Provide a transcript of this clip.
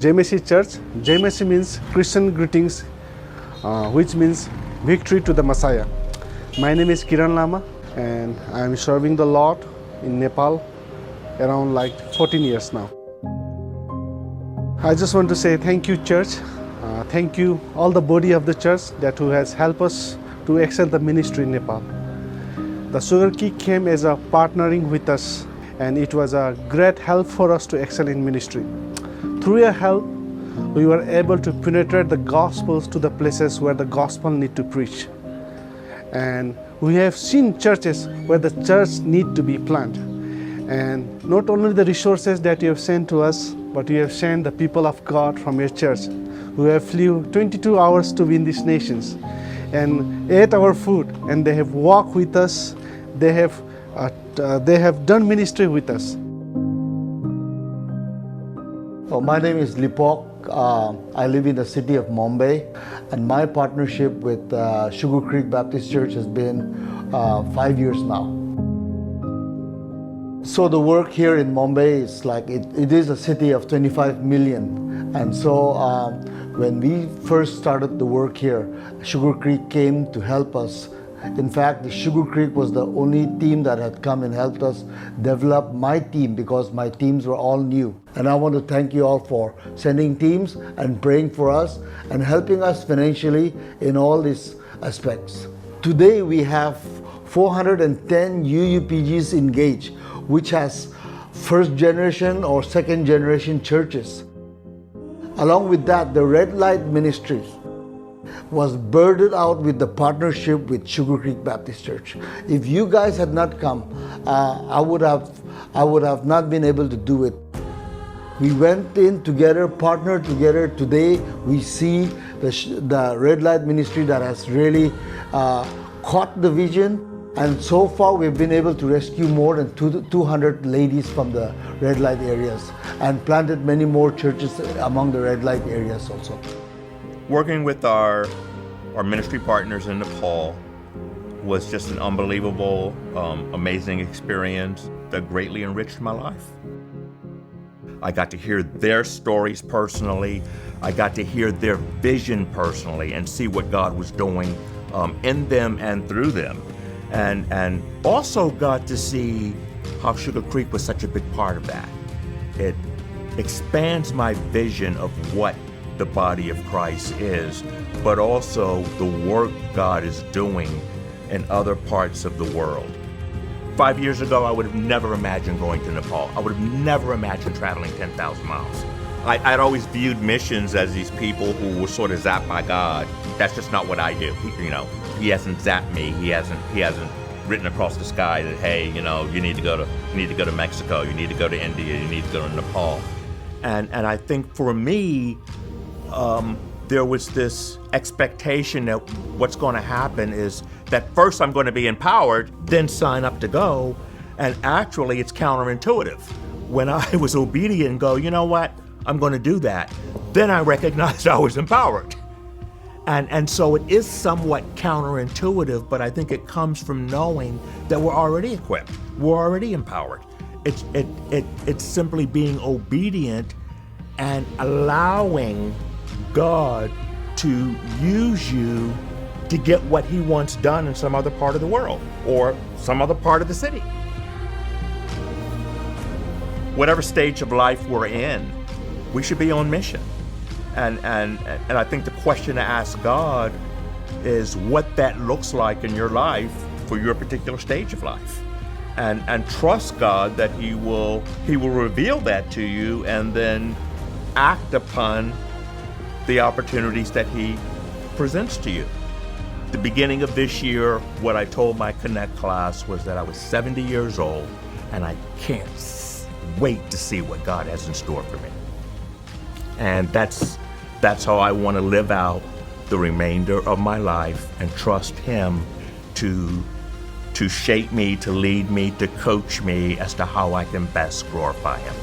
JMC Church. JMC means Christian greetings, which means victory to the Messiah. My name is Kiran Lama and I am serving the Lord in Nepal around like 14 years now. I just want to say thank you, church. Thank you all the body of the church that who has helped us to excel the ministry in Nepal. The Sugar Creek came as a partnering with us, and it was a great help for us to excel in ministry. Through your help, we were able to penetrate the gospels to the places where the gospel need to preach. And we have seen churches where the church need to be planted. And not only the resources that you have sent to us, but you have sent the people of God from your church who have flew 22 hours to be in these nations and ate our food, and they have walked with us. They have done ministry with us. So my name is Lipok. I live in the city of Mumbai, and my partnership with Sugar Creek Baptist Church has been 5 years now. So the work here in Mumbai is like, it is a city of 25 million. And so when we first started the work here, Sugar Creek came to help us. In fact, the Sugar Creek was the only team that had come and helped us develop my team, because my teams were all new. And I want to thank you all for sending teams and praying for us and helping us financially in all these aspects. Today we have 410 UUPGs engaged, which has first generation or second generation churches. Along with that, the Red Light Ministry was burdened out with the partnership with Sugar Creek Baptist Church. If you guys had not come, I would have not been able to do it. We went in together, partnered together. Today we see the Red Light Ministry that has really caught the vision. And so far we've been able to rescue more than 200 ladies from the red light areas and planted many more churches among the red light areas also. Working with our ministry partners in Nepal was just an unbelievable, amazing experience that greatly enriched my life. I got to hear their stories personally. I got to hear their vision personally and see what God was doing in them and through them. And also got to see how Sugar Creek was such a big part of that. It expands my vision of what the body of Christ is, but also the work God is doing in other parts of the world. 5 years ago, I would have never imagined going to Nepal. I would have never imagined traveling 10,000 miles. I'd always viewed missions as these people who were sort of zapped by God. That's just not what I do. He hasn't zapped me. He hasn't written across the sky that, hey, you need to go to Mexico, you need to go to India, you need to go to Nepal. And I think for me, there was this expectation that what's going to happen is that first I'm going to be empowered, then sign up to go. And actually, it's counterintuitive. When I was obedient and go, you know what, I'm going to do that, then I recognized I was empowered. And so it is somewhat counterintuitive, but I think it comes from knowing that we're already equipped, we're already empowered. It's simply being obedient and allowing God to use you to get what He wants done in some other part of the world or some other part of the city. Whatever stage of life we're in, we should be on mission. And I think the question to ask God is what that looks like in your life for your particular stage of life. And trust God that He will reveal that to you and then act upon the opportunities that He presents to you. The beginning of this year, what I told my Connect class was that I was 70 years old and I can't wait to see what God has in store for me. And that's how I want to live out the remainder of my life and trust Him to shape me, to lead me, to coach me as to how I can best glorify Him.